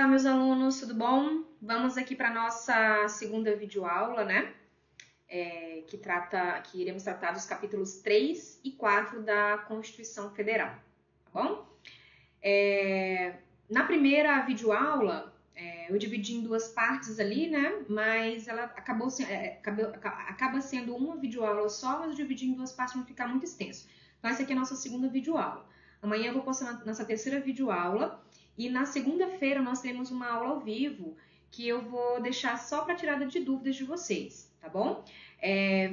meus alunos, tudo bom? Vamos aqui para a nossa segunda videoaula, né? Que iremos tratar dos capítulos 3 e 4 da Constituição Federal, tá bom? Na primeira videoaula, eu dividi em duas partes ali, né? Mas ela acaba sendo uma videoaula só, mas eu dividi em duas partes para não ficar muito extenso. Então, essa aqui é a nossa segunda videoaula. Amanhã eu vou postar nossa terceira videoaula. E na segunda-feira nós teremos uma aula ao vivo que eu vou deixar só para tirada de dúvidas de vocês, tá bom?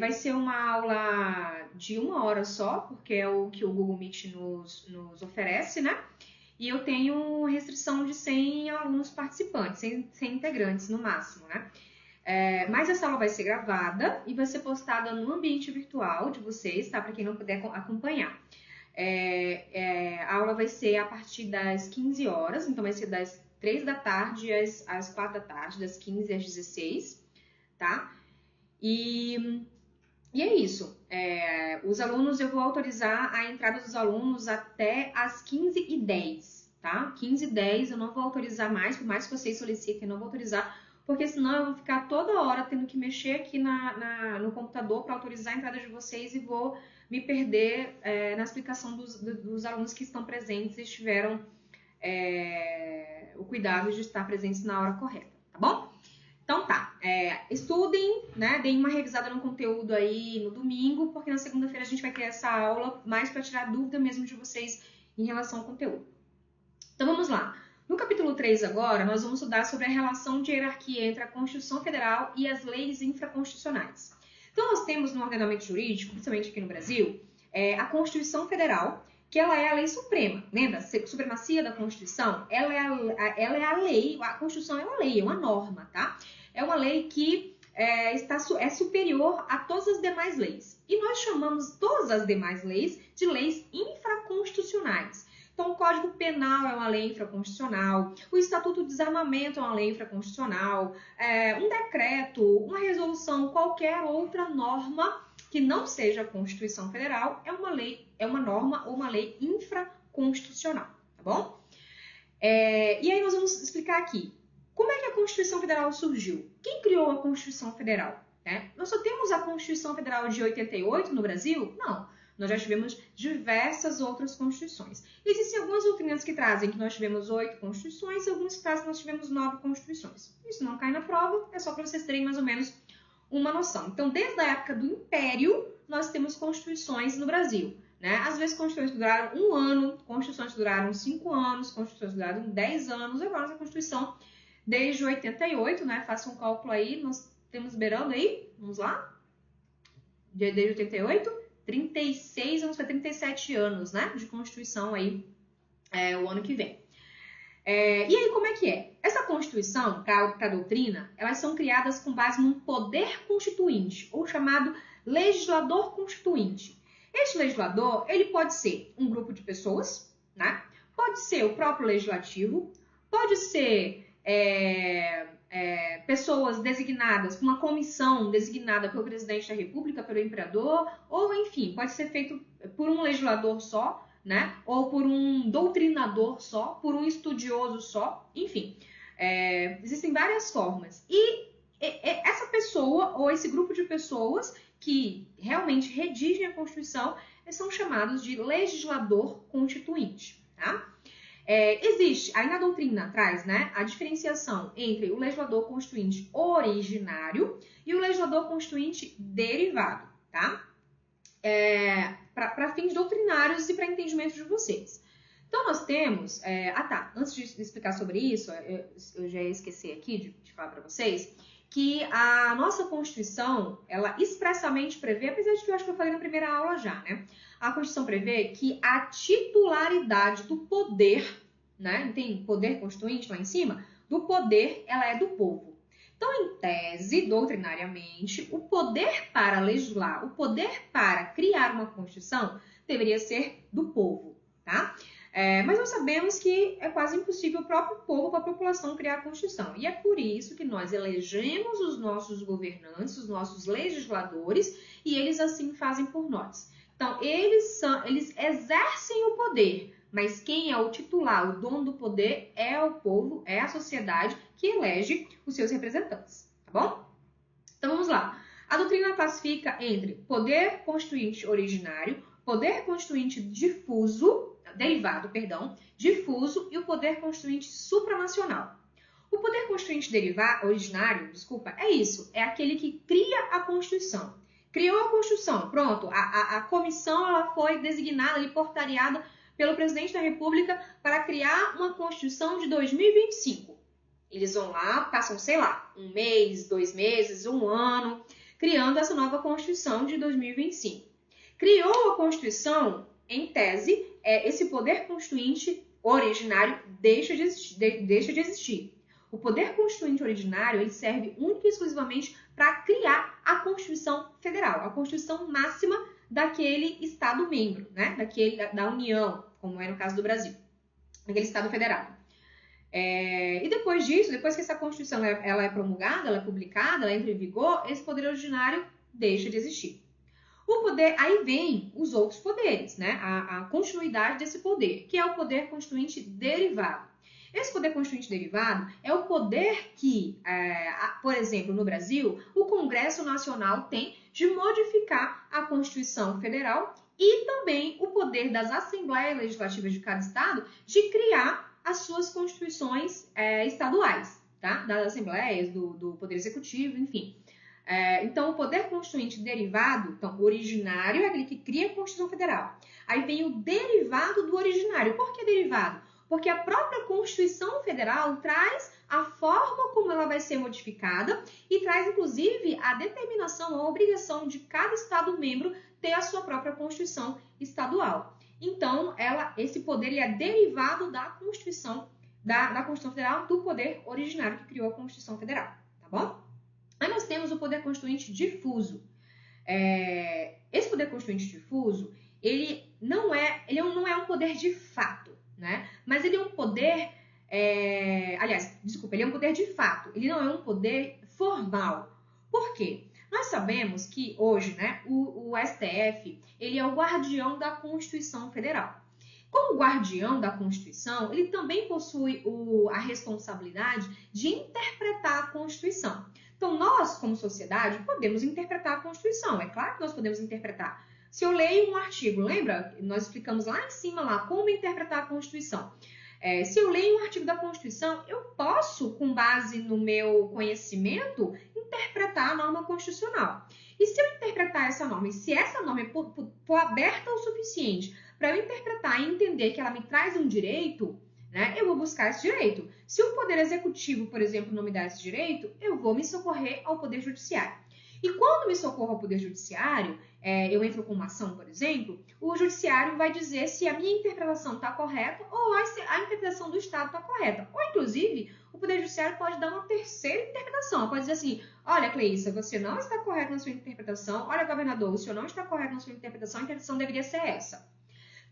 Vai ser uma aula de 1 hora só, porque é o que o Google Meet nos oferece, né? E eu tenho restrição de 100 alunos participantes, 100 integrantes no máximo, né? Mas essa aula vai ser gravada e vai ser postada no ambiente virtual de vocês, tá? Para quem não puder acompanhar. A aula vai ser a partir das 15 horas, então vai ser das 3 da tarde às 4 da tarde, das 15 às 16, tá? E é isso. Os alunos, eu vou autorizar a entrada dos alunos até às 15h10, tá? 15h10 eu não vou autorizar mais, por mais que vocês solicitem, eu não vou autorizar, porque senão eu vou ficar toda hora tendo que mexer aqui no computador para autorizar a entrada de vocês e vou me perder na explicação dos alunos que estão presentes e tiveram o cuidado de estar presentes na hora correta, tá bom? Então tá, estudem, né? Deem uma revisada no conteúdo aí no domingo, porque na segunda-feira a gente vai ter essa aula mais para tirar dúvida mesmo de vocês em relação ao conteúdo. Então vamos lá. No capítulo 3 agora, nós vamos estudar sobre a relação de hierarquia entre a Constituição Federal e as leis infraconstitucionais. Então nós temos no ordenamento jurídico, principalmente aqui no Brasil, a Constituição Federal, que ela é a lei suprema. Lembra? Supremacia da Constituição, ela é a lei, a Constituição é uma lei, é uma norma, tá? É uma lei que é superior a todas as demais leis. E nós chamamos todas as demais leis de leis infraconstitucionais. Então, o Código Penal é uma lei infraconstitucional, o Estatuto do Desarmamento é uma lei infraconstitucional, um decreto, uma resolução, qualquer outra norma que não seja a Constituição Federal é uma lei, é uma norma ou uma lei infraconstitucional, tá bom? E aí nós vamos explicar aqui, como é que a Constituição Federal surgiu? Quem criou a Constituição Federal? Nós só temos a Constituição Federal de 88 no Brasil? Não. Nós já tivemos diversas outras constituições. Existem algumas doutrinas que trazem que nós tivemos 8 constituições e algumas que trazem que nós tivemos 9 constituições. Isso não cai na prova, é só para vocês terem mais ou menos uma noção. Então, desde a época do Império, nós temos constituições no Brasil, né? Às vezes, constituições que duraram 1 ano, constituições que duraram 5 anos, constituições que duraram 10 anos. Agora, nossa Constituição, desde 88, né? Faça um cálculo aí, nós temos beirando aí, vamos lá, desde 88, 36 anos, para 37 anos, né? De Constituição aí, o ano que vem. E aí, como é que é? Essa Constituição, para a doutrina, elas são criadas com base num poder constituinte, ou chamado legislador constituinte. Este legislador, ele pode ser um grupo de pessoas, né? Pode ser o próprio legislativo, pode ser pessoas designadas, uma comissão designada pelo presidente da República, pelo imperador, ou enfim, pode ser feito por um legislador só, né? Ou por um doutrinador só, por um estudioso só, enfim. Existem várias formas. E essa pessoa, ou esse grupo de pessoas que realmente redigem a Constituição, são chamados de legislador constituinte, tá? Existe, aí na doutrina traz, né, a diferenciação entre o legislador constituinte originário e o legislador constituinte derivado, tá? Para fins doutrinários e para entendimento de vocês. Então, nós temos... antes de explicar sobre isso, eu já ia esquecer aqui de falar para vocês, que a nossa Constituição, ela expressamente prevê, apesar de que eu acho que eu falei na primeira aula já, né? A Constituição prevê que a titularidade do poder, né? Tem poder constituinte lá em cima, do poder, ela é do povo. Então, em tese, doutrinariamente, o poder para legislar, o poder para criar uma Constituição deveria ser do povo, tá? Mas nós sabemos que é quase impossível o próprio povo, a população, criar a Constituição. E é por isso que nós elegemos os nossos governantes, os nossos legisladores, e eles assim fazem por nós. Então, eles exercem o poder, mas quem é o titular, o dono do poder é o povo, é a sociedade que elege os seus representantes, tá bom? Então vamos lá. A doutrina classifica entre poder constituinte originário, poder constituinte difuso e o poder constituinte supranacional. O poder constituinte originário, é isso, é aquele que cria a Constituição. Criou a Constituição, pronto, a comissão ela foi designada e portariada pelo presidente da República para criar uma Constituição de 2025. Eles vão lá, passam, sei lá, 1 mês, 2 meses, 1 ano, criando essa nova Constituição de 2025. Criou a Constituição, em tese, esse poder constituinte originário deixa de existir. O poder constituinte originário ele serve única e exclusivamente para criar a Constituição Federal, a Constituição máxima daquele Estado-membro, né? Da União, como é no caso do Brasil, daquele Estado federal. E depois disso, depois que essa Constituição ela é promulgada, ela é publicada, ela entra em vigor, esse poder originário deixa de existir. Aí vem os outros poderes, né? A continuidade desse poder, que é o poder constituinte derivado. Esse poder constituinte derivado é o poder que, por exemplo, no Brasil, o Congresso Nacional tem de modificar a Constituição Federal e também o poder das Assembleias Legislativas de cada estado de criar as suas constituições estaduais, tá? Das Assembleias, do Poder Executivo, enfim. Então, o poder constituinte derivado, então, o originário é aquele que cria a Constituição Federal. Aí vem o derivado do originário. Por que derivado? Porque a própria Constituição Federal traz a forma como ela vai ser modificada e traz, inclusive, a determinação, a obrigação de cada Estado-membro ter a sua própria Constituição estadual. Então, esse poder ele é derivado da Constituição, da Constituição Federal, do poder originário que criou a Constituição Federal, tá bom? Aí nós temos o poder constituinte difuso. Esse poder constituinte difuso, ele não é um poder de fato, né? Mas ele é um poder, ele é um poder de fato, ele não é um poder formal. Por quê? Nós sabemos que hoje, né, o STF, ele é o guardião da Constituição Federal. Como guardião da Constituição, ele também possui a responsabilidade de interpretar a Constituição. Então, nós, como sociedade, podemos interpretar a Constituição. É claro que nós podemos interpretar. Se eu leio um artigo, lembra? Nós explicamos lá em cima como interpretar a Constituição. Se eu leio um artigo da Constituição, eu posso, com base no meu conhecimento, interpretar a norma constitucional. E se eu interpretar essa norma, e se essa norma for aberta o suficiente para eu interpretar e entender que ela me traz um direito, né, eu vou buscar esse direito. Se o Poder Executivo, por exemplo, não me dá esse direito, eu vou me socorrer ao Poder Judiciário. E quando me socorro ao Poder Judiciário, eu entro com uma ação, por exemplo, o Judiciário vai dizer se a minha interpretação está correta ou a interpretação do Estado está correta. Ou, inclusive, o Poder Judiciário pode dar uma terceira interpretação. Pode dizer assim, olha, Cleissa, você não está correto na sua interpretação. Olha, governador, o senhor não está correto na sua interpretação. A interpretação deveria ser essa.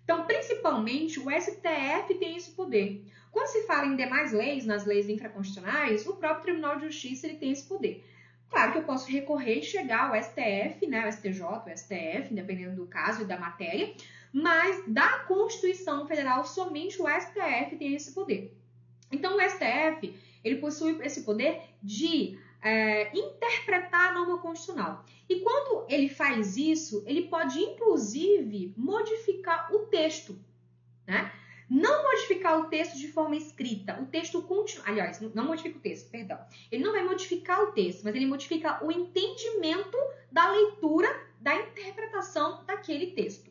Então, principalmente, o STF tem esse poder. Quando se fala em demais leis, nas leis infraconstitucionais, o próprio Tribunal de Justiça ele tem esse poder. Claro que eu posso recorrer e chegar ao STF, né, o STJ, o STF, dependendo do caso e da matéria, mas da Constituição Federal, somente o STF tem esse poder. Então, o STF ele possui esse poder de interpretar a norma constitucional. E quando ele faz isso, ele pode, inclusive, modificar o texto, né? Não modificar o texto de forma escrita. O texto continua... Aliás, não modifica o texto, perdão. Ele não vai modificar o texto, mas ele modifica o entendimento da leitura, da interpretação daquele texto.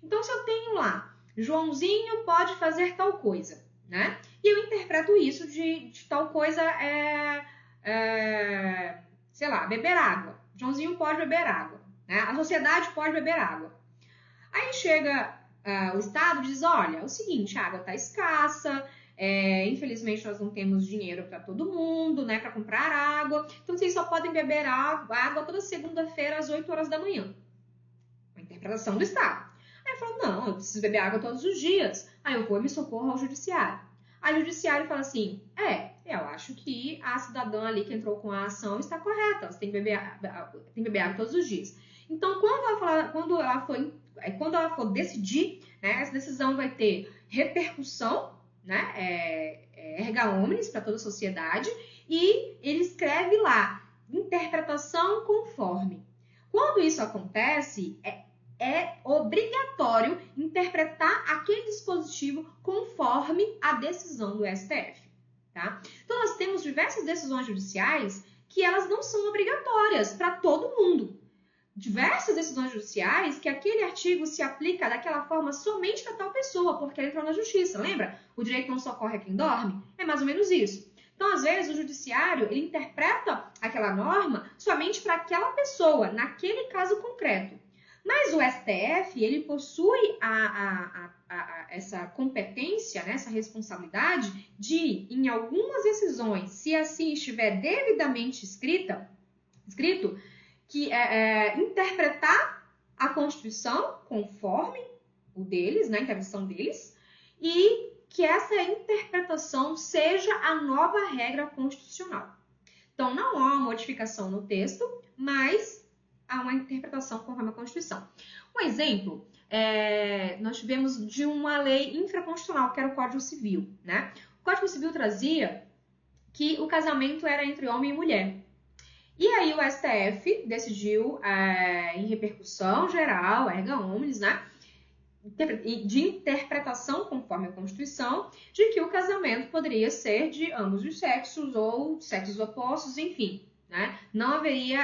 Então, se eu tenho lá, Joãozinho pode fazer tal coisa, né? E eu interpreto isso de tal coisa, sei lá, beber água. Joãozinho pode beber água, né? A sociedade pode beber água. Aí chega... o Estado diz, olha, é o seguinte, a água está escassa, infelizmente nós não temos dinheiro para todo mundo, né, para comprar água, então vocês só podem beber água toda segunda-feira às 8 horas da manhã. A interpretação do Estado. Aí eu falo, não, eu preciso beber água todos os dias. Aí eu vou e me socorro ao judiciário. Aí o judiciário fala assim, eu acho que a cidadã ali que entrou com a ação está correta, você tem que beber água todos os dias. Então, quando ela for decidir, né, essa decisão vai ter repercussão, né, erga omnes para toda a sociedade, e ele escreve lá, interpretação conforme. Quando isso acontece, é obrigatório interpretar aquele dispositivo conforme a decisão do STF. Tá? Então, nós temos diversas decisões judiciais que elas não são obrigatórias para todo mundo. Diversas decisões judiciais que aquele artigo se aplica daquela forma somente para tal pessoa, porque ela entrou na justiça. Lembra? O direito não socorre a quem dorme? É mais ou menos isso. Então, às vezes, o judiciário ele interpreta aquela norma somente para aquela pessoa, naquele caso concreto. Mas o STF, ele possui essa competência, né, essa responsabilidade de, em algumas decisões, se assim estiver devidamente escrito, que interpretar a Constituição conforme o deles, na intervenção deles, e que essa interpretação seja a nova regra constitucional. Então, não há uma modificação no texto, mas há uma interpretação conforme a Constituição. Um exemplo, nós tivemos de uma lei infraconstitucional, que era o Código Civil, né? O Código Civil trazia que o casamento era entre homem e mulher. E aí o STF decidiu, em repercussão geral, erga omnes, né, de interpretação conforme a Constituição, de que o casamento poderia ser de ambos os sexos ou sexos opostos, enfim, né? Não haveria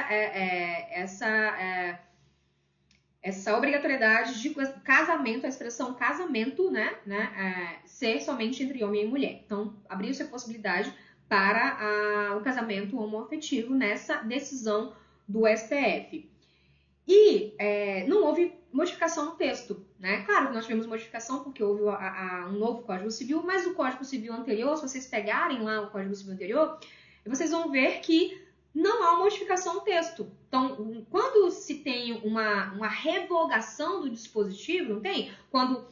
essa obrigatoriedade de casamento, a expressão casamento, né, ser somente entre homem e mulher. Então, abriu-se a possibilidade para o casamento homoafetivo nessa decisão do STF. E não houve modificação no texto, né? Claro que nós tivemos modificação porque houve um novo Código Civil, mas o Código Civil anterior, se vocês pegarem lá o Código Civil anterior, vocês vão ver que não há uma modificação no texto. Então, quando se tem uma revogação do dispositivo, não tem? Quando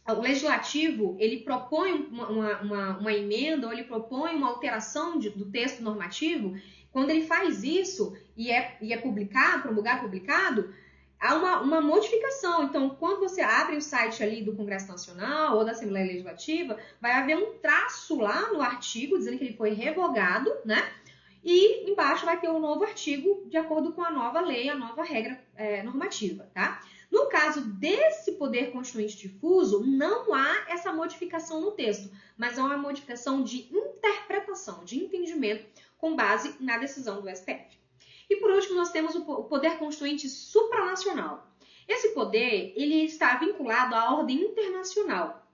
o legislativo ele propõe uma emenda ou ele propõe uma alteração do texto normativo, quando ele faz isso e é publicado, há uma modificação. Então, quando você abre o site ali do Congresso Nacional ou da Assembleia Legislativa, vai haver um traço lá no artigo dizendo que ele foi revogado, né? E embaixo vai ter um novo artigo de acordo com a nova lei, a nova regra normativa, tá? No caso desse poder constituinte difuso, não há essa modificação no texto, mas há uma modificação de interpretação, de entendimento, com base na decisão do STF. E por último, nós temos o poder constituinte supranacional. Esse poder, ele está vinculado à ordem internacional.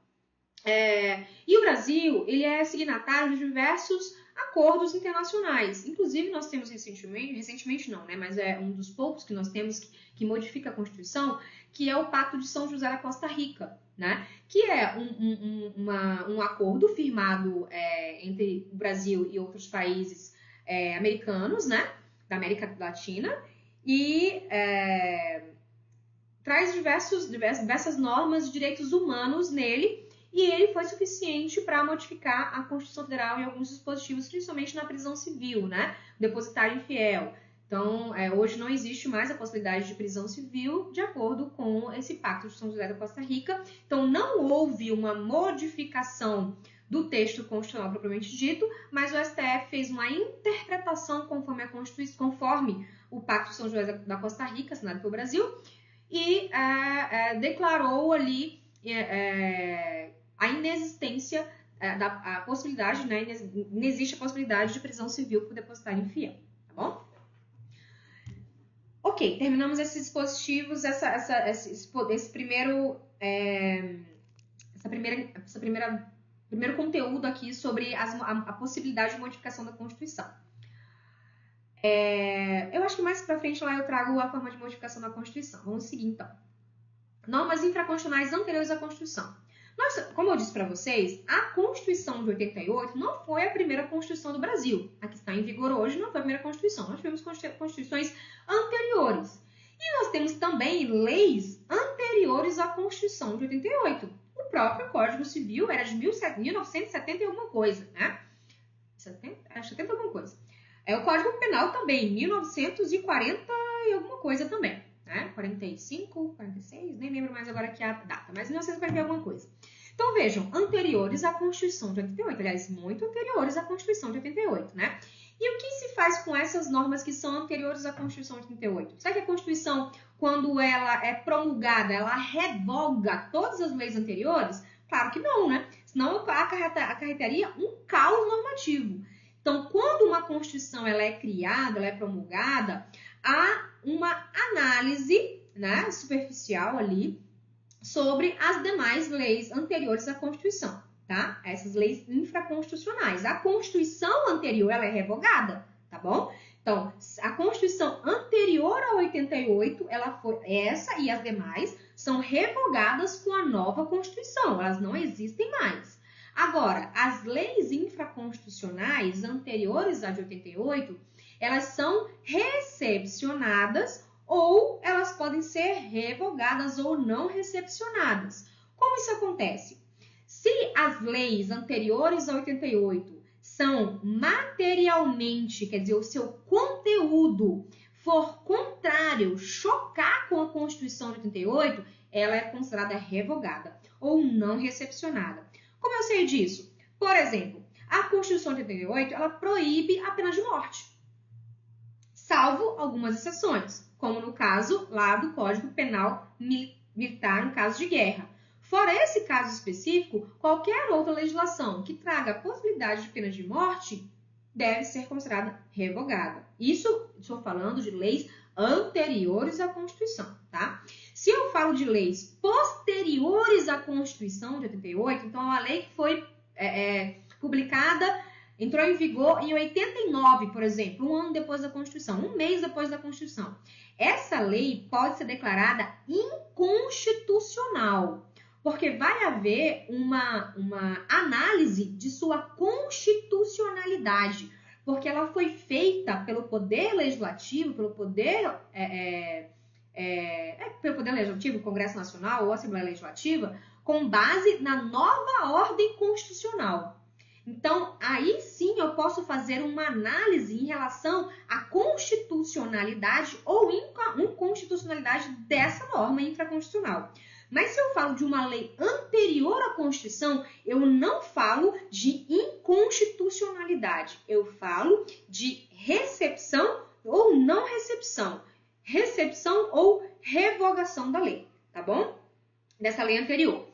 E o Brasil, ele é signatário de diversos acordos internacionais. Inclusive, nós temos recentemente não, né? Mas é um dos poucos que nós temos que modifica a Constituição, que é o Pacto de São José da Costa Rica, né? Que é um acordo firmado entre o Brasil e outros países americanos, né? Da América Latina, e traz diversas normas de direitos humanos nele, e ele foi suficiente para modificar a Constituição Federal em alguns dispositivos, principalmente na prisão civil, né? Depositário infiel. Então, hoje não existe mais a possibilidade de prisão civil de acordo com esse Pacto de São José da Costa Rica. Então, não houve uma modificação do texto constitucional propriamente dito, mas o STF fez uma interpretação conforme a Constituição, conforme o Pacto de São José da Costa Rica, assinado pelo Brasil, e declarou ali a inexistência a possibilidade, né, inexiste a possibilidade de prisão civil por depositário infiel, tá bom? Ok, terminamos esses dispositivos, primeiro conteúdo aqui sobre a possibilidade de modificação da Constituição. Eu acho que mais pra frente lá eu trago a forma de modificação da Constituição. Vamos seguir então. Normas infraconstitucionais anteriores à Constituição. Como eu disse para vocês, a Constituição de 88 não foi a primeira Constituição do Brasil. A que está em vigor hoje não foi a primeira Constituição. Nós tivemos constituições anteriores. E nós temos também leis anteriores à Constituição de 88. O próprio Código Civil era de 1970 e alguma coisa, né? 70 alguma coisa. O Código Penal também, 1940 e alguma coisa também. né? 45, 46, nem lembro mais agora que é a data, mas 1940 alguma coisa. Então, vejam, anteriores à Constituição de 88, aliás, muito anteriores à Constituição de 88, né? E o que se faz com essas normas que são anteriores à Constituição de 88? Será que a Constituição, quando ela é promulgada, ela revoga todas as leis anteriores? Claro que não, né? Senão acarretaria um caos normativo. Então, quando uma Constituição ela é criada, ela é promulgada, há uma análise, né, superficial ali sobre as demais leis anteriores à Constituição, tá? Essas leis infraconstitucionais. A Constituição anterior ela é revogada, tá bom? Então, a Constituição anterior a 88, ela foi essa e as demais são revogadas com a nova Constituição, elas não existem mais. Agora, as leis infraconstitucionais anteriores à de 88, elas são recepcionadas ou elas podem ser revogadas ou não recepcionadas. Como isso acontece? Se as leis anteriores a 88 são materialmente, quer dizer, o seu conteúdo for contrário, chocar com a Constituição de 88, ela é considerada revogada ou não recepcionada. Como eu sei disso? Por exemplo, a Constituição de 88, ela proíbe a pena de morte, salvo algumas exceções, como no caso lá do Código Penal Militar, no caso de guerra. Fora esse caso específico, qualquer outra legislação que traga a possibilidade de pena de morte deve ser considerada revogada. Isso, estou falando de leis anteriores à Constituição, tá? Se eu falo de leis posteriores à Constituição de 88, então é uma lei que foi publicada, entrou em vigor em 89, por exemplo, um ano depois da Constituição, um mês depois da Constituição. Essa lei pode ser declarada inconstitucional, porque vai haver uma análise de sua constitucionalidade, porque ela foi feita pelo Poder Legislativo, pelo Poder Legislativo, Congresso Nacional ou Assembleia Legislativa, com base na nova ordem constitucional. Então, aí sim eu posso fazer uma análise em relação à constitucionalidade ou inconstitucionalidade dessa norma infraconstitucional. Mas se eu falo de uma lei anterior à Constituição, eu não falo de inconstitucionalidade. Eu falo de recepção ou não recepção. Recepção ou revogação da lei, tá bom? Dessa lei anterior.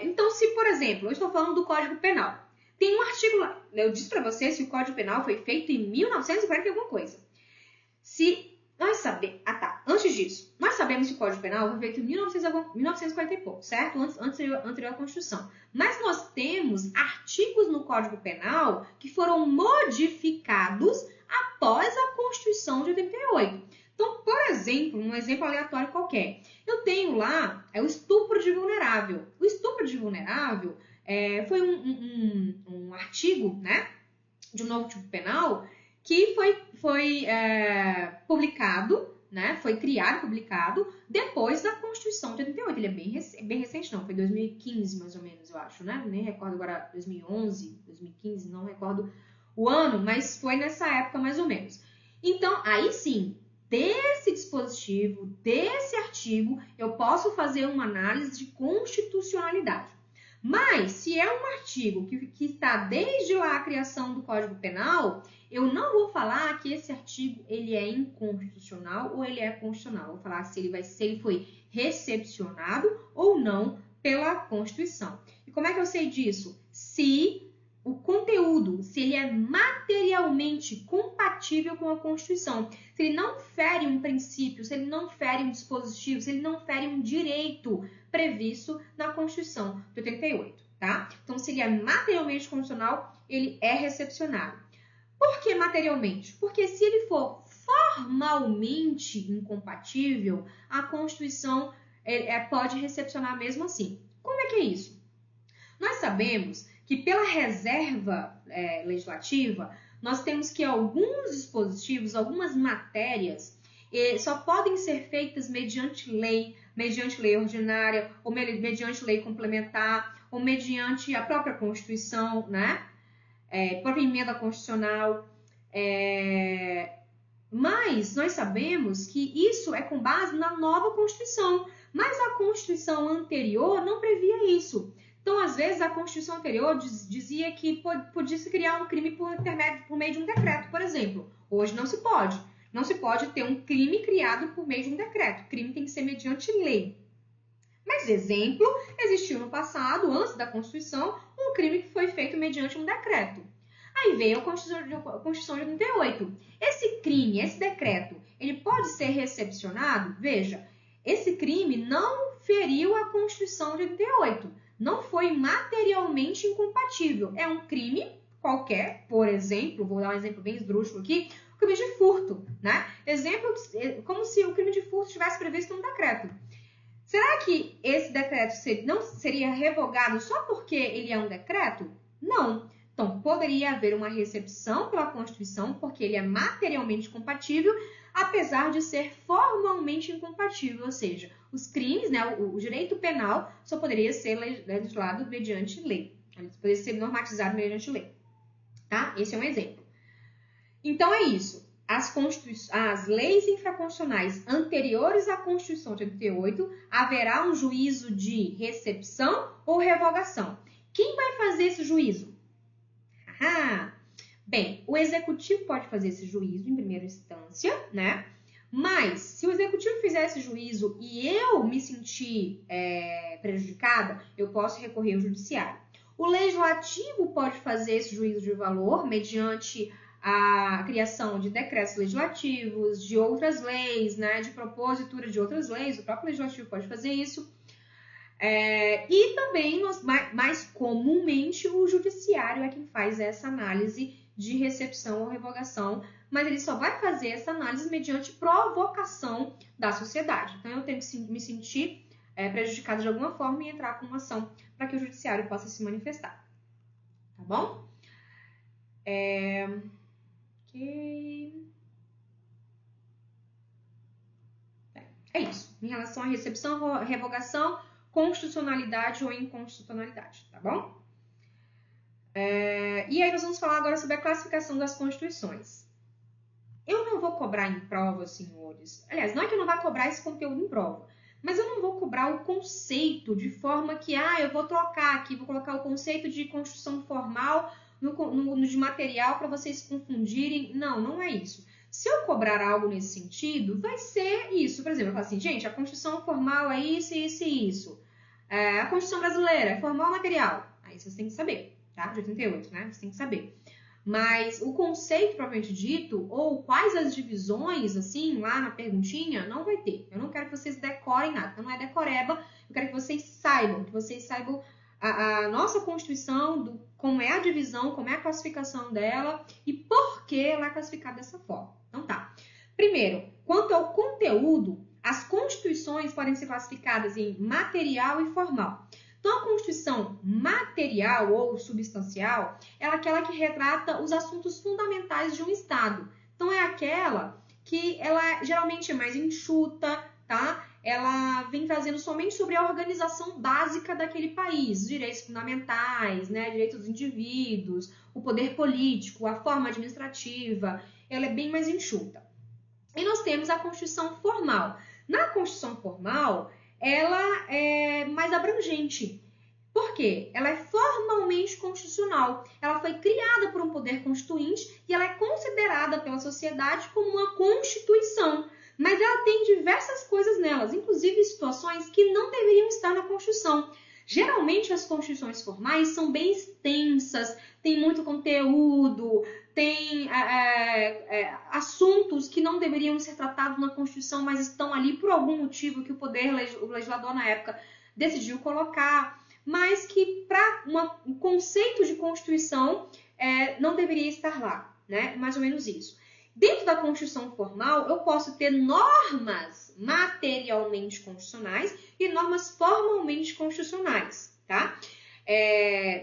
Então, se, por exemplo, eu estou falando do Código Penal. Tem um artigo lá, eu disse para vocês que o Código Penal foi feito em 1940 e alguma coisa. Se nós sabemos... antes disso, nós sabemos que o Código Penal foi feito em 1940 e pouco, certo? Anterior à Constituição. Mas nós temos artigos no Código Penal que foram modificados após a Constituição de 88. Então, por exemplo, um exemplo aleatório qualquer, eu tenho lá o estupro de vulnerável. O estupro de vulnerável foi um artigo, né, de um novo tipo penal que foi publicado, né, foi criado, publicado depois da Constituição de 88. Ele é bem recente, não, foi 2015 mais ou menos, eu acho, né? Nem recordo agora, 2011, 2015, não recordo o ano, mas foi nessa época mais ou menos. Então, aí sim, desse dispositivo, desse artigo, eu posso fazer uma análise de constitucionalidade. Mas, se é um artigo que está desde lá a criação do Código Penal, eu não vou falar que esse artigo ele é inconstitucional ou ele é constitucional. Vou falar se ele foi recepcionado ou não pela Constituição. E como é que eu sei disso? Se o conteúdo, se ele é materialmente compatível com a Constituição, se ele não fere um princípio, se ele não fere um dispositivo, se ele não fere um direito previsto na Constituição de 88, tá? Então, se ele é materialmente constitucional, ele é recepcionado. Por que materialmente? Porque se ele for formalmente incompatível, a Constituição pode recepcionar mesmo assim. Como é que é isso? Nós sabemos que pela reserva legislativa, nós temos que alguns dispositivos, algumas matérias, só podem ser feitas mediante lei ordinária, ou mediante lei complementar, ou mediante a própria Constituição, né? Própria emenda constitucional. Mas nós sabemos que isso é com base na nova Constituição. Mas a Constituição anterior não previa isso. Então, às vezes, a Constituição anterior dizia que podia-se criar um crime por meio de um decreto, por exemplo. Hoje não se pode. Não se pode ter um crime criado por meio de um decreto. O crime tem que ser mediante lei. Mas, exemplo, existiu no passado, antes da Constituição, um crime que foi feito mediante um decreto. Aí veio a Constituição de 88. Esse crime, esse decreto, ele pode ser recepcionado? Veja, esse crime não feriu a Constituição de 88. Não foi materialmente incompatível. É um crime qualquer, por exemplo, vou dar um exemplo bem esdrúxulo aqui, o crime de furto, né? Exemplo, como se o crime de furto estivesse previsto num decreto. Será que esse decreto não seria revogado só porque ele é um decreto? Não. Então, poderia haver uma recepção pela Constituição, porque ele é materialmente compatível, apesar de ser formalmente incompatível, ou seja, os crimes, né, o direito penal só poderia ser legislado mediante lei. Ele poderia ser normatizado mediante lei. Tá? Esse é um exemplo. Então, é isso. As leis infraconstitucionais anteriores à Constituição de 88, haverá um juízo de recepção ou revogação. Quem vai fazer esse juízo? Bem, o executivo pode fazer esse juízo em primeira instância, né? Mas, se o executivo fizer esse juízo e eu me sentir prejudicada, eu posso recorrer ao judiciário. O legislativo pode fazer esse juízo de valor mediante a criação de decretos legislativos, de outras leis, né? De propositura de outras leis, o próprio legislativo pode fazer isso. E também, mais comumente, o judiciário é quem faz essa análise de recepção ou revogação, mas ele só vai fazer essa análise mediante provocação da sociedade. Então, eu tenho que me sentir prejudicado de alguma forma e entrar com uma ação para que o judiciário possa se manifestar. Tá bom? Ok. É isso. Em relação à recepção, revogação, constitucionalidade ou inconstitucionalidade, tá bom? E aí nós vamos falar agora sobre a classificação das constituições. Eu não vou cobrar em prova, senhores. Aliás, não é que eu não vá cobrar esse conteúdo em prova, mas eu não vou cobrar o conceito de forma que, eu vou trocar aqui, vou colocar o conceito de constituição formal no de material para vocês se confundirem. Não, não é isso. Se eu cobrar algo nesse sentido, vai ser isso. Por exemplo, eu falo assim, gente, a Constituição formal é isso, isso e isso. A Constituição brasileira é formal ou material? Aí vocês têm que saber, tá? De 88, né? Vocês têm que saber. Mas o conceito propriamente dito, ou quais as divisões, assim, lá na perguntinha, não vai ter. Eu não quero que vocês decorem nada. Então, não é decoreba. Eu quero que vocês saibam a nossa Constituição, como é a divisão, como é a classificação dela e por que ela é classificada dessa forma. Então, tá. Primeiro, quanto ao conteúdo, as constituições podem ser classificadas em material e formal. Então, a Constituição material ou substancial é aquela que retrata os assuntos fundamentais de um Estado. Então, é aquela que ela geralmente é mais enxuta, tá? Ela vem trazendo somente sobre a organização básica daquele país, direitos fundamentais, né? Direitos dos indivíduos, o poder político, a forma administrativa, ela é bem mais enxuta. E nós temos a Constituição formal. Na Constituição formal, ela é mais abrangente. Por quê? Ela é formalmente constitucional. Ela foi criada por um poder constituinte e ela é considerada pela sociedade como uma constituição. Mas ela tem diversas coisas nelas, inclusive situações que não deveriam estar na Constituição. Geralmente as constituições formais são bem extensas, tem muito conteúdo, tem assuntos que não deveriam ser tratados na Constituição, mas estão ali por algum motivo que o legislador na época decidiu colocar, mas que para um conceito de Constituição não deveria estar lá, né? Mais ou menos isso. Dentro da Constituição formal, eu posso ter normas materialmente constitucionais e normas formalmente constitucionais, tá?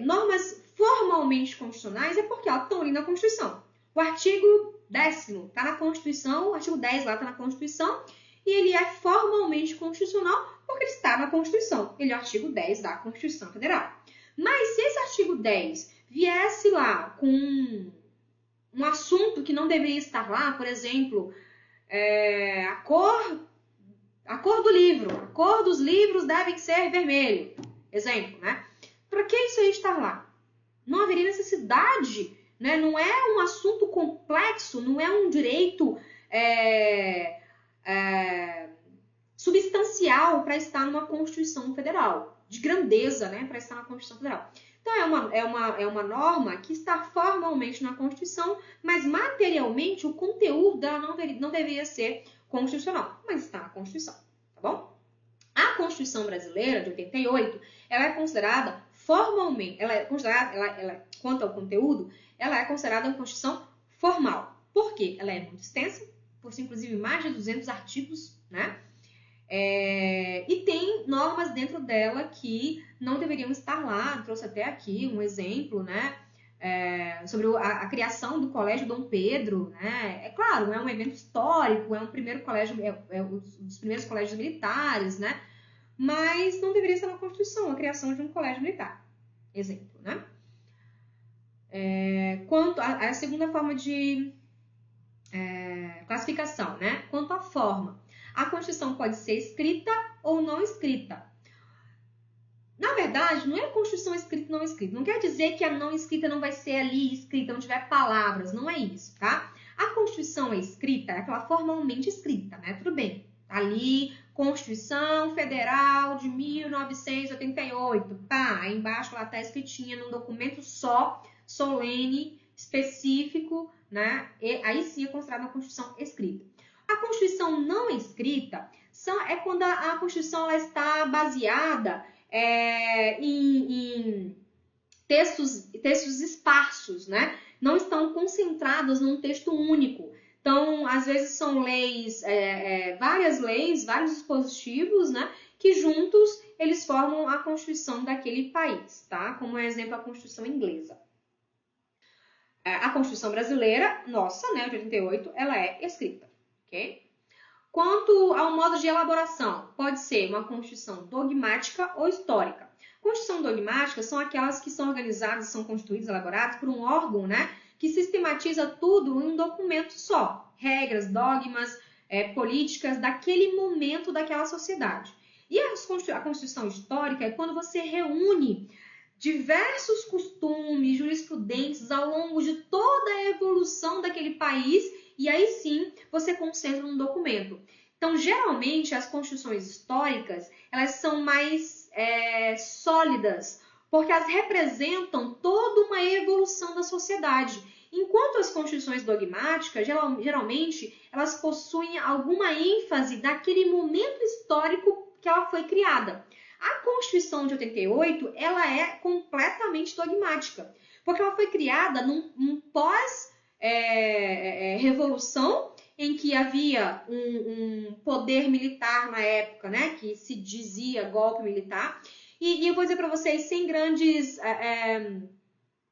Normas formalmente constitucionais é porque elas estão ali na Constituição. O artigo 10º está na Constituição, o artigo 10 lá está na Constituição, e ele é formalmente constitucional porque ele está na Constituição. Ele é o artigo 10 da Constituição Federal. Mas se esse artigo 10 viesse lá com um assunto que não deveria estar lá, por exemplo, a cor do livro, a cor dos livros deve ser vermelho, exemplo, né? Para que isso aí estar lá? Não haveria necessidade, né? Não é um assunto complexo, não é um direito substancial para estar numa Constituição Federal, de grandeza, né? Para estar na Constituição Federal. Então, é uma norma que está formalmente na Constituição, mas materialmente o conteúdo dela não deveria ser constitucional, mas está na Constituição, tá bom? A Constituição Brasileira, de 88, ela é considerada formalmente, quanto ao conteúdo, ela é considerada uma Constituição formal. Por quê? Ela é muito extensa, possui inclusive mais de 200 artigos, né? E tem normas dentro dela que não deveriam estar lá. Trouxe até aqui um exemplo, né? Sobre a criação do Colégio Dom Pedro, né? É claro, é um evento histórico, é um primeiro colégio, um dos primeiros colégios militares, né? Mas não deveria estar na Constituição a criação de um colégio militar. Exemplo, né? Quanto à segunda forma de classificação, né? Quanto à forma, a Constituição pode ser escrita ou não escrita. Na verdade, não é a Constituição escrita ou não escrita. Não quer dizer que a não escrita não vai ser ali escrita, não tiver palavras. Não é isso, tá? A Constituição é escrita, é aquela formalmente escrita, né? Tudo bem. Tá ali, Constituição Federal de 1988. Pá, aí embaixo ela tá escritinha num documento só, solene, específico, né? E aí sim é considerada uma Constituição escrita. A Constituição não escrita é quando a Constituição ela está baseada em textos esparsos, né? Não estão concentrados num texto único. Então, às vezes são leis, várias leis, vários dispositivos, né? Que juntos eles formam a Constituição daquele país, tá? Como exemplo, a Constituição inglesa. A Constituição brasileira, nossa, né, de 88, ela é escrita, ok? Quanto ao modo de elaboração, pode ser uma Constituição dogmática ou histórica. Constituição dogmática são aquelas que são organizadas, são constituídas, elaboradas por um órgão, né, que sistematiza tudo em um documento só. Regras, dogmas, políticas daquele momento, daquela sociedade. E a Constituição histórica é quando você reúne diversos costumes, jurisprudências ao longo de toda a evolução daquele país e aí sim você concentra num documento. Então, geralmente, as constituições históricas elas são mais sólidas, porque elas representam toda uma evolução da sociedade. Enquanto as constituições dogmáticas, geralmente, elas possuem alguma ênfase daquele momento histórico que ela foi criada. A Constituição de 88, ela é completamente dogmática, porque ela foi criada num pós-revolução, em que havia um poder militar na época, né, que se dizia golpe militar. E eu vou dizer para vocês, sem grandes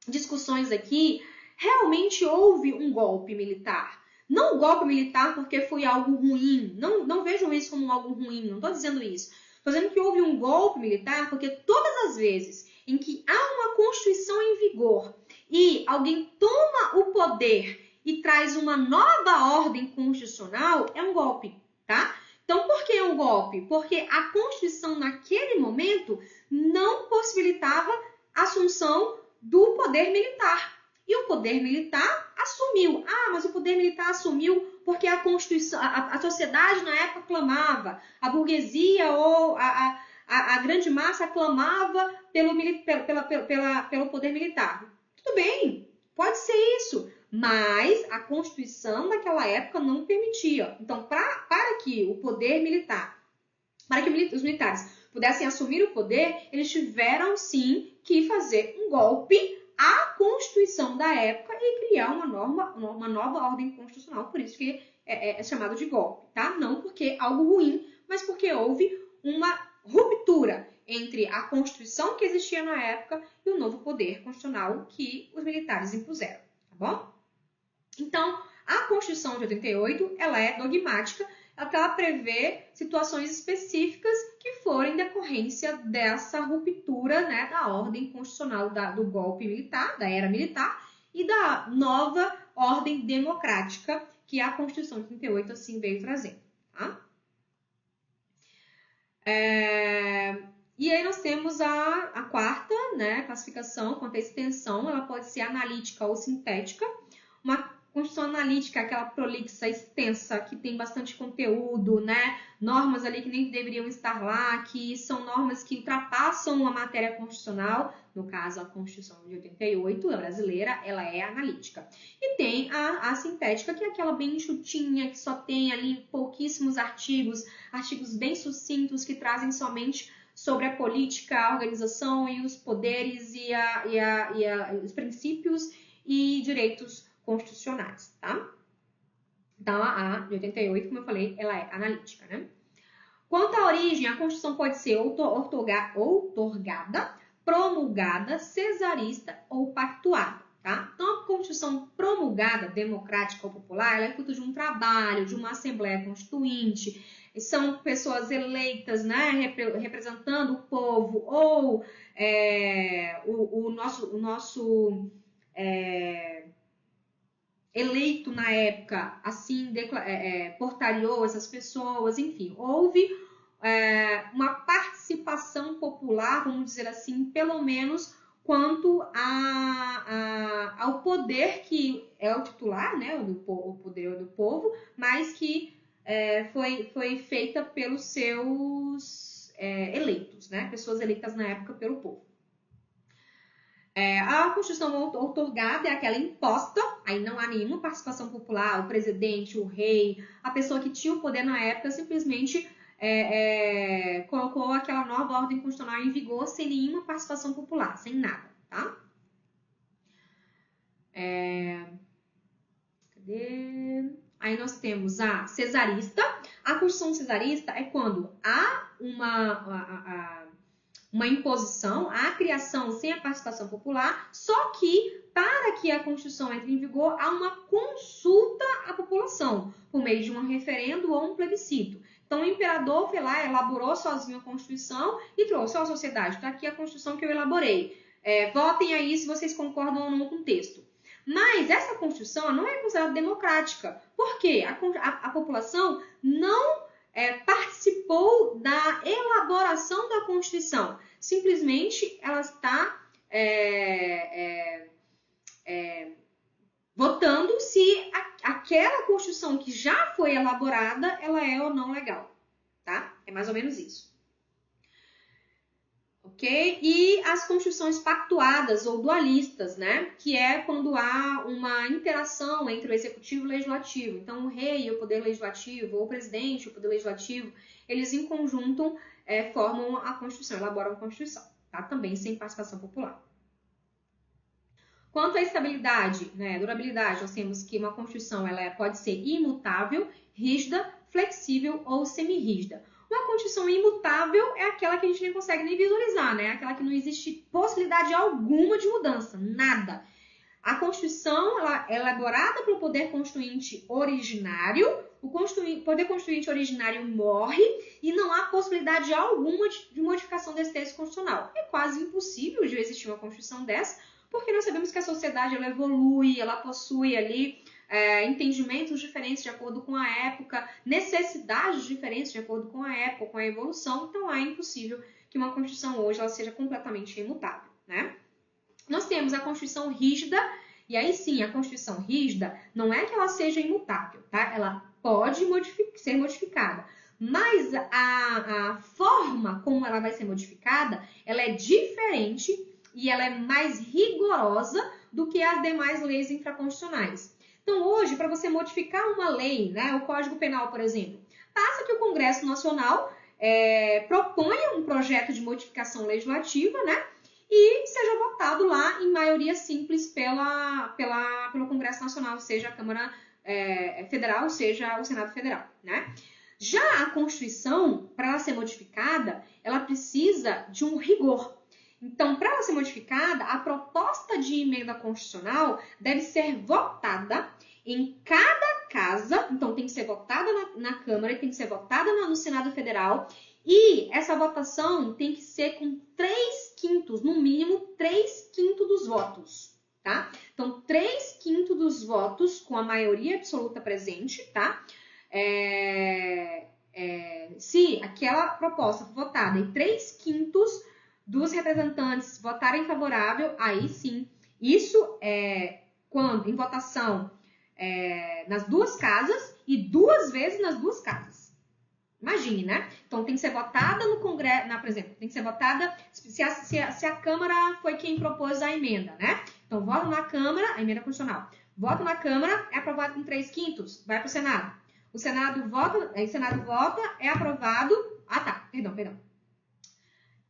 discussões aqui, realmente houve um golpe militar. Não um golpe militar porque foi algo ruim, não vejam isso como algo ruim, não estou dizendo isso. Estou dizendo que houve um golpe militar porque todas as vezes em que há uma Constituição em vigor e alguém toma o poder e traz uma nova ordem constitucional, é um golpe, tá? Então, por que é um golpe? Porque a Constituição, naquele momento, não possibilitava a assunção do poder militar. E o poder militar assumiu. Ah, mas o poder militar assumiu porque a Constituição, a sociedade na época clamava, a burguesia ou a grande massa clamava pelo poder militar. Tudo bem, pode ser isso, mas a Constituição naquela época não permitia. Então, para que o poder militar, para que os militares pudessem assumir o poder, eles tiveram sim que fazer um golpe à Constituição da época e criar uma nova ordem constitucional, por isso que é chamado de golpe, tá? Não porque é algo ruim, mas porque houve uma ruptura entre a Constituição que existia na época e o novo poder constitucional que os militares impuseram, tá bom? Então, a Constituição de 88, ela é dogmática, ela prevê situações específicas que forem decorrência dessa ruptura, né, da ordem constitucional do golpe militar, da era militar, e da nova ordem democrática que a Constituição de 88 assim veio trazendo. Tá? E aí nós temos a quarta, né, classificação quanto à extensão, ela pode ser analítica ou sintética. Uma Constituição analítica é aquela prolixa, extensa, que tem bastante conteúdo, né? Normas ali que nem deveriam estar lá, que são normas que ultrapassam a matéria constitucional. No caso, a Constituição de 88, a brasileira, ela é analítica. E tem a sintética, que é aquela bem enxutinha, que só tem ali pouquíssimos artigos bem sucintos, que trazem somente sobre a política, a organização e os poderes e os princípios e direitos constitucionais, tá? Então, a de 88, como eu falei, ela é analítica, né? Quanto à origem, a Constituição pode ser outorgada, promulgada, cesarista ou pactuada, tá? Então, a Constituição promulgada, democrática ou popular, ela é fruto de um trabalho, de uma Assembleia Constituinte, são pessoas eleitas, né, representando o povo, ou o nosso eleito na época, assim, portariou essas pessoas, enfim, houve uma participação popular, vamos dizer assim, pelo menos quanto ao poder que é o titular, né, o poder do povo, mas que foi feita pelos seus eleitos, né, pessoas eleitas na época pelo povo. A Constituição outorgada é aquela imposta, aí não há nenhuma participação popular, o presidente, o rei, a pessoa que tinha o poder na época simplesmente colocou aquela nova ordem constitucional em vigor sem nenhuma participação popular, sem nada, tá? Cadê? Aí nós temos a cesarista. A Constituição cesarista é quando há uma imposição, a criação sem a participação popular, só que para que a Constituição entre em vigor, há uma consulta à população, por meio de um referendo ou um plebiscito. Então, o imperador foi lá, elaborou sozinho a Constituição e trouxe à sociedade, está aqui a Constituição que eu elaborei. Votem aí se vocês concordam ou não com o texto. Mas essa Constituição não é considerada democrática. Por quê? A população não participou da elaboração da Constituição. Simplesmente ela está votando se aquela Constituição que já foi elaborada, ela é ou não legal. Tá? É mais ou menos isso. Ok? E as constituições pactuadas ou dualistas, né? Que é quando há uma interação entre o executivo e o legislativo. Então, o rei e o poder legislativo, ou o presidente e o poder legislativo, eles em conjunto formam a Constituição, elaboram a Constituição, tá? Também sem participação popular. Quanto à estabilidade, né, durabilidade, nós temos que uma Constituição ela pode ser imutável, rígida, flexível ou semi-rígida. Uma Constituição imutável é aquela que a gente nem consegue nem visualizar, né? Aquela que não existe possibilidade alguma de mudança, nada. A Constituição ela é elaborada pelo Poder Constituinte originário, o Poder Constituinte originário morre e não há possibilidade alguma de modificação desse texto constitucional. É quase impossível de existir uma Constituição dessa, porque nós sabemos que a sociedade ela evolui, ela possui ali entendimentos diferentes de acordo com a época, necessidades diferentes de acordo com a época, com a evolução, então é impossível que uma Constituição hoje ela seja completamente imutável, né? Nós temos a Constituição rígida, e aí sim, a Constituição rígida não é que ela seja imutável, tá? Ela pode ser modificada, mas a forma como ela vai ser modificada, ela é diferente e ela é mais rigorosa do que as demais leis infraconstitucionais. Então, hoje, para você modificar uma lei, né, o Código Penal, por exemplo, basta que o Congresso Nacional proponha um projeto de modificação legislativa, né, e seja votado lá em maioria simples pelo Congresso Nacional, seja a Câmara Federal, seja o Senado Federal, né? Já a Constituição, para ela ser modificada, ela precisa de um rigor. Então, para ela ser modificada, a proposta de emenda constitucional deve ser votada em cada casa, então tem que ser votada na Câmara e tem que ser votada no Senado Federal, e essa votação tem que ser com 3/5, no mínimo 3/5 dos votos, tá? Então, 3/5 dos votos com a maioria absoluta presente, tá? Se aquela proposta for votada e 3/5 dos representantes votarem favorável, aí sim, isso é quando em votação nas duas casas e 2 vezes nas duas casas. Imagine, né? Então tem que ser votada no Congresso, por exemplo, tem que ser votada se a Câmara foi quem propôs a emenda, né? Então voto na Câmara, a emenda constitucional. Voto na Câmara, é aprovado com 3/5, vai para o Senado. O Senado vota, é aprovado. Perdão.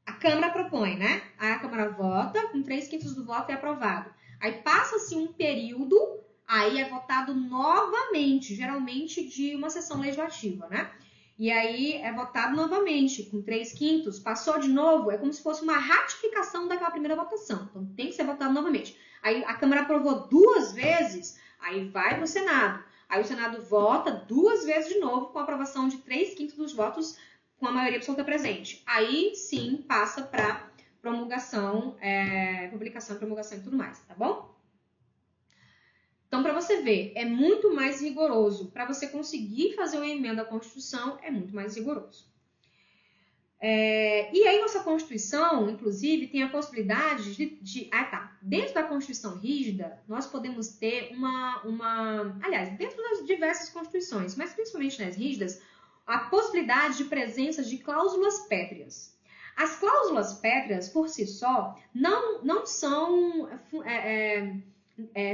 A Câmara propõe, né? Aí a Câmara vota, com 3/5 do voto é aprovado. Aí passa-se um período, aí é votado novamente, geralmente de uma sessão legislativa, né? E aí é votado novamente, com 3/5, passou de novo, é como se fosse uma ratificação daquela primeira votação. Então tem que ser votado novamente. Aí a Câmara aprovou 2 vezes, aí vai para o Senado. Aí o Senado vota 2 vezes de novo, com a aprovação de 3/5 dos votos com a maioria absoluta presente. Aí sim passa para promulgação, publicação, promulgação e tudo mais, tá bom? Então, para você ver, é muito mais rigoroso. Para você conseguir fazer uma emenda à Constituição, é muito mais rigoroso. E aí, nossa Constituição, inclusive, tem a possibilidade dentro da Constituição rígida, nós podemos ter aliás, dentro das diversas Constituições, mas principalmente nas rígidas, a possibilidade de presença de cláusulas pétreas. As cláusulas pétreas, por si só, não são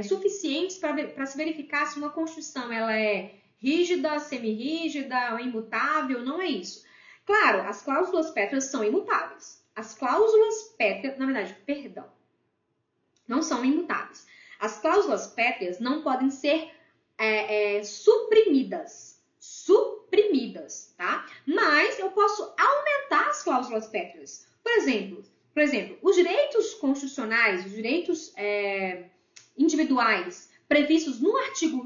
suficientes para se verificar se uma Constituição ela é rígida, semirrígida, ou imutável, não é isso. Claro, as cláusulas pétreas são imutáveis. As cláusulas pétreas, na verdade, não são imutáveis. As cláusulas pétreas não podem ser suprimidas, tá? Mas eu posso aumentar as cláusulas pétreas. Por exemplo, os direitos constitucionais, os direitos individuais previstos no artigo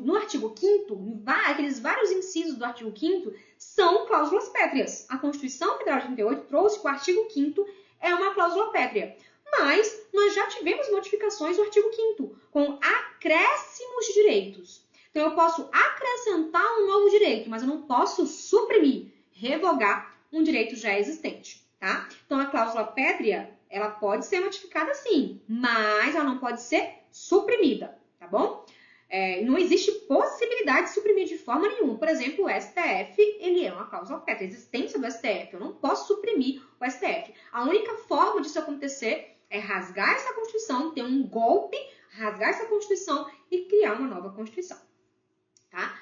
5º, aqueles vários incisos do artigo 5º, são cláusulas pétreas. A Constituição Federal de 88 trouxe que o artigo 5º é uma cláusula pétrea. Mas nós já tivemos modificações do artigo 5º, com acréscimos de direitos. Então, eu posso acrescentar um novo direito, mas eu não posso suprimir, revogar um direito já existente, tá? Então, a cláusula pétrea, ela pode ser modificada sim, mas ela não pode ser suprimida, tá bom? Não existe possibilidade de suprimir de forma nenhuma. Por exemplo, o STF, ele é uma cláusula pétrea, a existência do STF. Eu não posso suprimir o STF. A única forma disso acontecer é rasgar essa Constituição, ter um golpe, rasgar essa Constituição e criar uma nova Constituição, tá?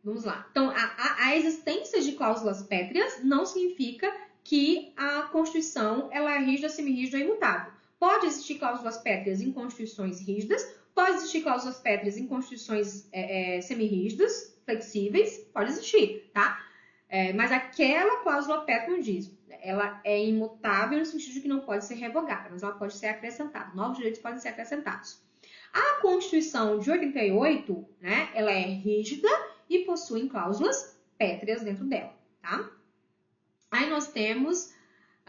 Vamos lá. Então, a existência de cláusulas pétreas não significa que a Constituição ela é rígida, semirrígida ou imutável. Pode existir cláusulas pétreas em constituições rígidas, pode existir cláusulas pétreas em constituições semirrígidas, flexíveis, pode existir, tá? Mas aquela cláusula pétrea não diz. Ela é imutável no sentido de que não pode ser revogada, mas ela pode ser acrescentada. Novos direitos podem ser acrescentados. A Constituição de 88, né, ela é rígida e possui cláusulas pétreas dentro dela, tá? Aí nós temos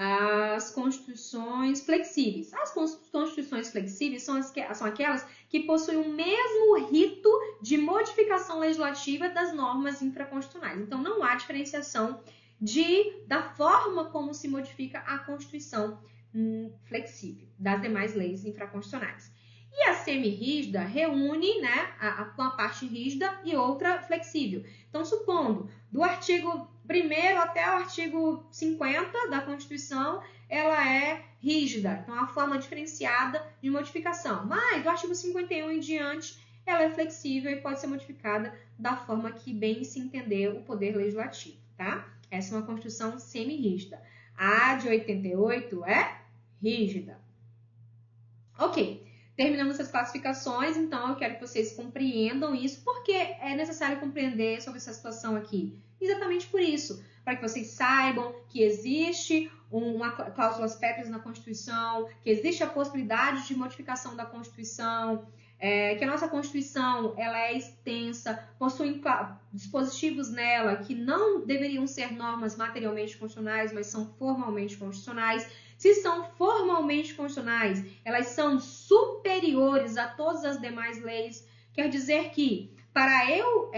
as constituições flexíveis. As constituições flexíveis são aquelas que possuem o mesmo rito de modificação legislativa das normas infraconstitucionais. Então, não há diferenciação da forma como se modifica a Constituição flexível das demais leis infraconstitucionais. E a semirrígida reúne, né, uma parte rígida e outra flexível. Então, supondo, do artigo 1º até o artigo 50 da Constituição, ela é rígida. Então, é uma forma diferenciada de modificação. Mas, do artigo 51 em diante, ela é flexível e pode ser modificada da forma que bem se entender o poder legislativo, tá? Essa é uma Constituição semirrígida. A de 88 é rígida. Ok. Terminamos as classificações, então eu quero que vocês compreendam isso, porque é necessário compreender sobre essa situação aqui. Exatamente por isso, para que vocês saibam que existe cláusulas pétreas na Constituição, que existe a possibilidade de modificação da Constituição, que a nossa Constituição ela é extensa, possui dispositivos nela que não deveriam ser normas materialmente constitucionais, mas são formalmente constitucionais, Se são formalmente constitucionais, elas são superiores a todas as demais leis. Quer dizer que, para eu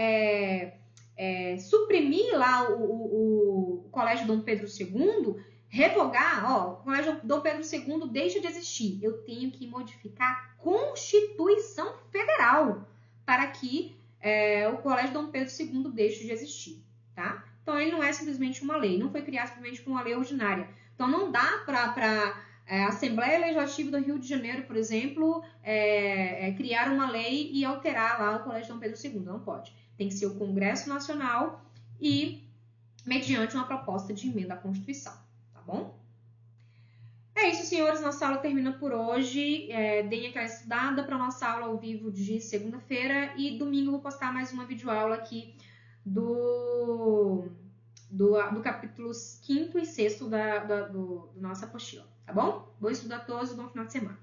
suprimir lá o Colégio Dom Pedro II, revogar, o Colégio Dom Pedro II deixa de existir. Eu tenho que modificar a Constituição Federal para que o Colégio Dom Pedro II deixe de existir, tá? Então, ele não é simplesmente uma lei, não foi criado simplesmente por uma lei ordinária. Então, não dá para a Assembleia Legislativa do Rio de Janeiro, por exemplo, criar uma lei e alterar lá o Colégio Dom Pedro II. Não pode. Tem que ser o Congresso Nacional e mediante uma proposta de emenda à Constituição, tá bom? É isso, senhores. Nossa aula termina por hoje. Deem aquela estudada para a nossa aula ao vivo de segunda-feira e domingo eu vou postar mais uma videoaula aqui do capítulos 5º e 6º do nossa apostila, tá bom? Bom estudo a todos e bom final de semana.